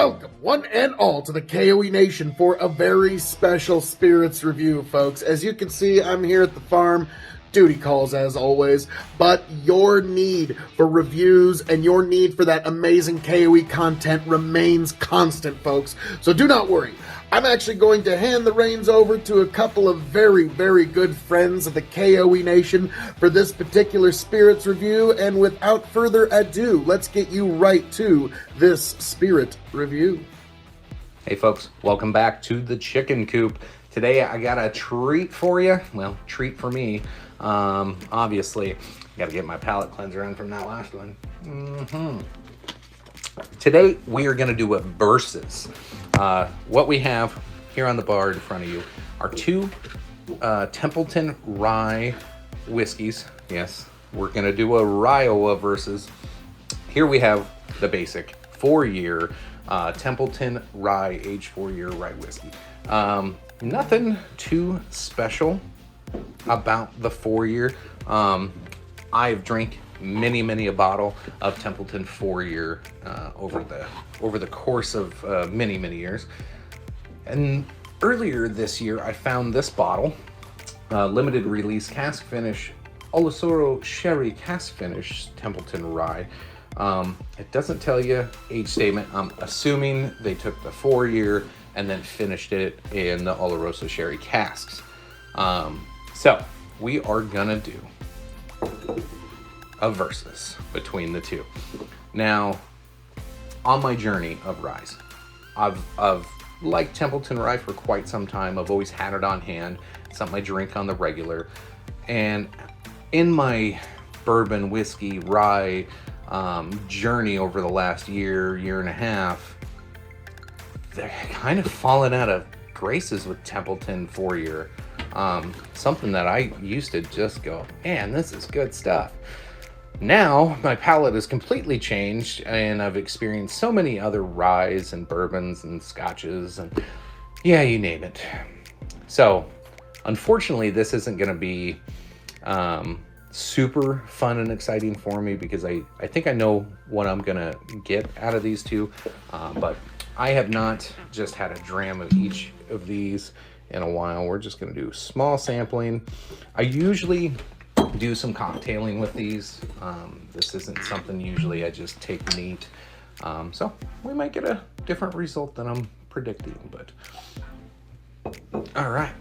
Welcome, one and all, to the K.O.E. Nation for a very special spirits review, folks. As you can see, I'm here at the farm. Duty calls, as always. But your need for reviews and your need for that amazing K.O.E. content remains constant, folks. So do not worry. I'm actually going to hand the reins over to a couple of very, very good friends of the K.O.E. Nation for this particular spirits review. And without further ado, let's get you right to this spirit review. Hey folks, welcome back to the chicken coop. Today I got a treat for you. Well, treat for me. Obviously, got to get my palate cleanser on from that last one. Today we are going to do a versus. What we have here on the bar in front of you are two Templeton Rye whiskeys. Yes, we're going to do a Iowa versus. Here we have the basic 4-year Templeton Rye, aged 4-year rye whiskey. Nothing too special about the 4-year. I've drank many a bottle of Templeton 4-year over the course of many years. And earlier this year, I found this bottle, limited release cask finish, Oloroso Sherry cask finish Templeton Rye. It doesn't tell you age statement. I'm assuming they took the 4-year and then finished it in the Oloroso Sherry casks. So we are gonna do a versus between the two. Now, on my journey of ryes, I've liked Templeton Rye for quite some time. I've always had it on hand. It's something I drink on the regular. And in my bourbon, whiskey, rye journey over the last year and a half, they're kind of fallen out of graces with Templeton 4-year. Something that I used to just go, man, this is good stuff. Now my palate has completely changed, and I've experienced so many other ryes and bourbons and scotches and yeah, you name it. So unfortunately, this isn't going to be super fun and exciting for me because I think I know what I'm going to get out of these two, but I have not just had a dram of each of these in a while. We're just going to do small sampling. I usually do some cocktailing with these. This isn't something usually I just take neat. So we might get a different result than I'm predicting, but all right,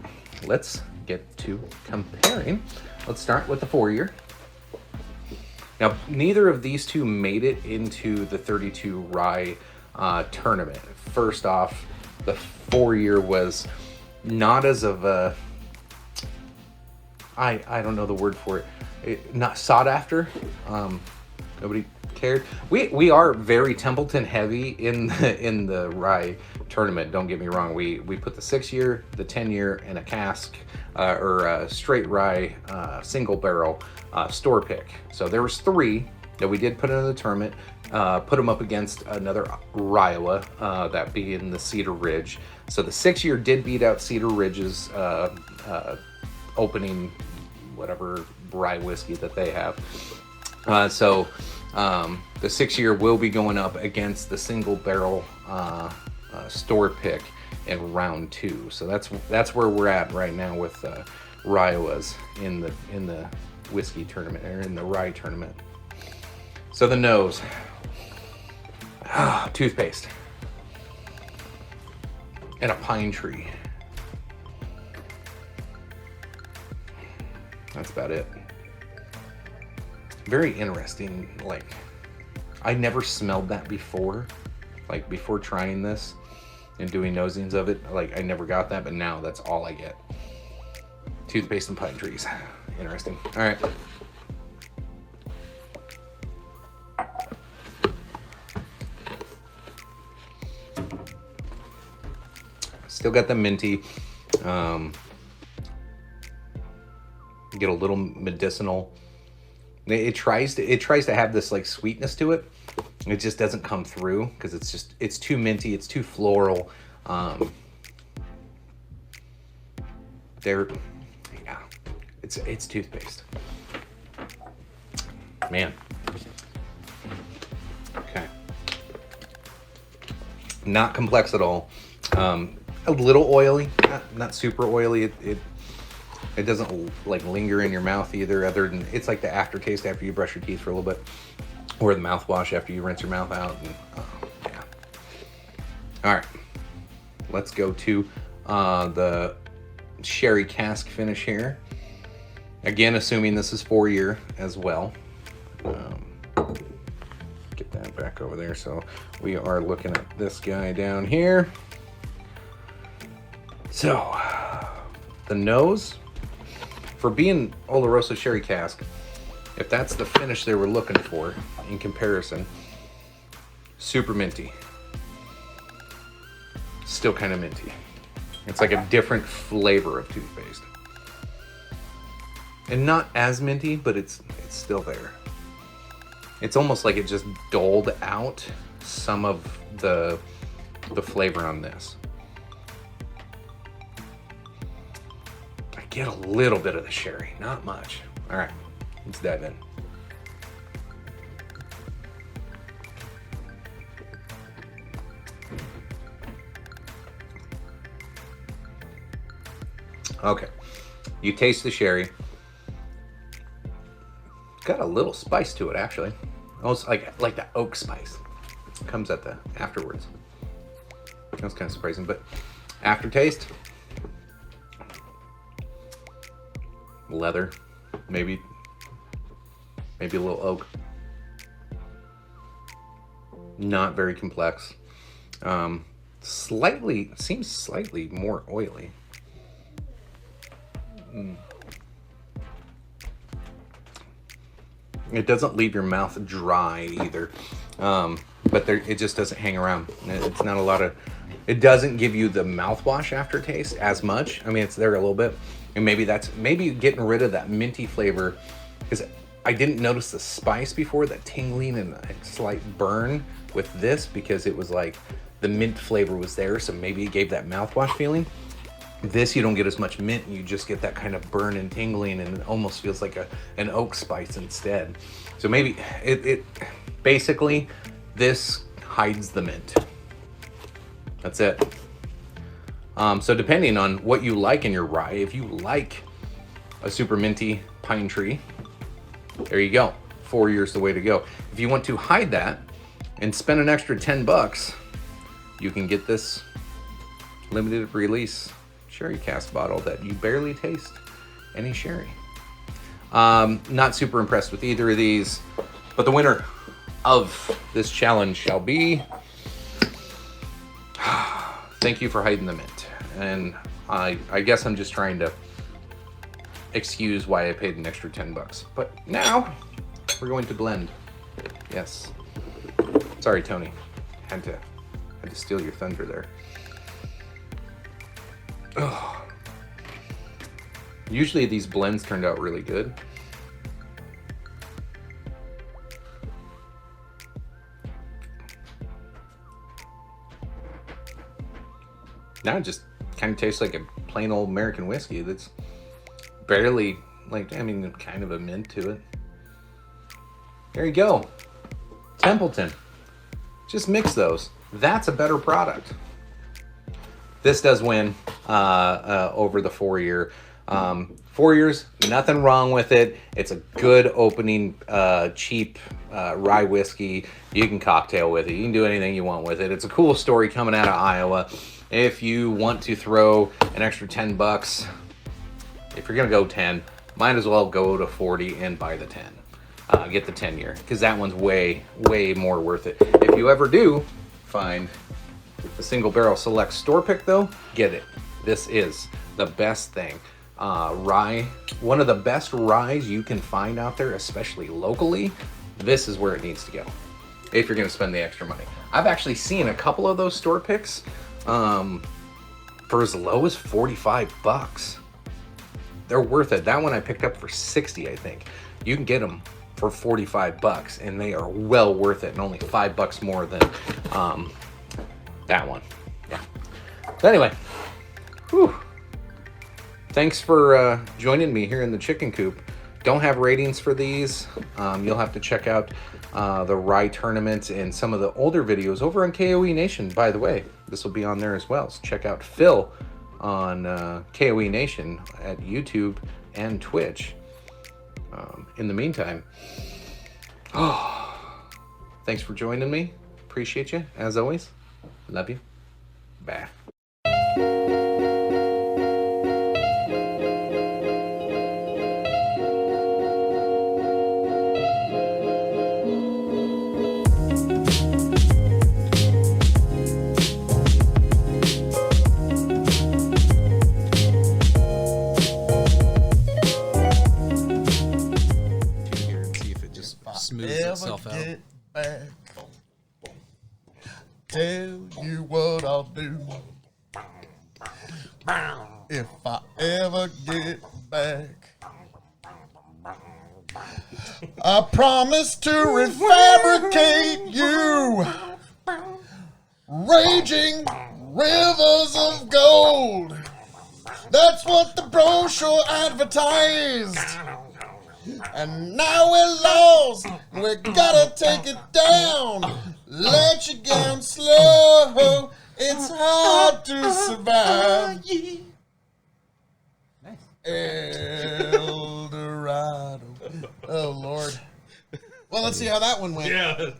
let's get to comparing. Let's start with the 4-year. Now, neither of these two made it into the 32 rye tournament. First off, the 4-year was not as of a, I don't know the word for it, not sought after. Nobody cared. We are very Templeton heavy in the rye tournament. Don't get me wrong. We put the 6-year, the 10-year, and a cask or a straight rye single barrel store pick. So there was 3 that we did put into the tournament. Put them up against another Iowa, that being the Cedar Ridge. So the 6-year did beat out Cedar Ridge's opening whatever rye whiskey that they have. So the 6-year will be going up against the single barrel store pick in round 2. So that's where we're at right now with Iowas in the whiskey tournament, or in the rye tournament. So the nose, toothpaste, and a pine tree. That's about it. Very interesting. Like, I never smelled that before. Like, before trying this and doing nosings of it, like, I never got that, but now that's all I get. Toothpaste and pine trees. Interesting. All right. Still got the minty. Get a little medicinal. It tries to have this like sweetness to it. It just doesn't come through because it's too minty. It's too floral. It's toothpaste. Man. Okay. Not complex at all. A little oily, not super oily. It doesn't like linger in your mouth either, other than it's like the aftertaste after you brush your teeth for a little bit, or the mouthwash after you rinse your mouth out. And, yeah. All right, let's go to the sherry cask finish here. Again, assuming this is 4-year as well. Get that back over there. So we are looking at this guy down here. So the nose, for being Oloroso sherry cask, if that's the finish they were looking for in comparison, super minty. Still kind of minty. It's like a different flavor of toothpaste. And not as minty, but it's still there. It's almost like it just doled out some of the flavor on this. I get a little bit of the sherry, not much. All right, let's dive in. Okay, you taste the sherry. It's got a little spice to it, actually. Almost like the oak spice. It comes at the afterwards. That's kind of surprising, but aftertaste, leather, maybe a little oak. Not very complex. Seems slightly more oily. It doesn't leave your mouth dry either, but it just doesn't hang around. It's not a lot of. It doesn't give you the mouthwash aftertaste as much. I mean, it's there a little bit, and maybe getting rid of that minty flavor, because I didn't notice the spice before, that tingling and a slight burn with this, because it was like the mint flavor was there, so maybe it gave that mouthwash feeling. This, you don't get as much mint, and you just get that kind of burn and tingling, and it almost feels like an oak spice instead. So maybe it basically, this hides the mint. That's it. So depending on what you like in your rye, if you like a super minty pine tree, there you go. 4 years the way to go. If you want to hide that and spend an extra $10, you can get this limited release sherry cask bottle that you barely taste any sherry. Not super impressed with either of these, but the winner of this challenge shall be thank you for hiding the mint. And I guess I'm just trying to excuse why I paid an extra $10. But now we're going to blend. Yes. Sorry, Tony. Had to steal your thunder there. Oh. Usually these blends turned out really good. Now it just kind of tastes like a plain old American whiskey that's barely, kind of a mint to it. There you go. Templeton. Just mix those. That's a better product. This does win over the 4-year. 4 years, nothing wrong with it. It's a good opening, cheap rye whiskey. You can cocktail with it. You can do anything you want with it. It's a cool story coming out of Iowa. If you want to throw an extra $10, if you're gonna go 10, might as well go to 40 and buy the 10. Get the 10-year, because that one's way, way more worth it. If you ever do find the single barrel select store pick though, get it. This is the best thing. Rye, one of the best ryes you can find out there, especially locally. This is where it needs to go if you're gonna spend the extra money. I've actually seen a couple of those store picks for as low as $45. They're worth it. That one I picked up for 60, I think. You can get them for $45, and they are well worth it, and only $5 more than that one. Yeah. But anyway, whew. Thanks for joining me here in the chicken coop. Don't have ratings for these. You'll have to check out the Rye tournament and some of the older videos over on K.O.E Nation. By the way, this will be on there as well. So check out Phil on K.O.E Nation at YouTube and Twitch. In the meantime, thanks for joining me. Appreciate you, as always. Love you. Bye. Smooths itself out. Get back, tell you what I'll do. If I ever get back, I promise to refabricate you. Raging rivers of gold. That's what the brochure advertised. And now we're lost, we gotta take it down. Let you down slow, it's hard to survive. Nice. El Dorado. Oh, Lord. Well, let's see how that one went. Yeah.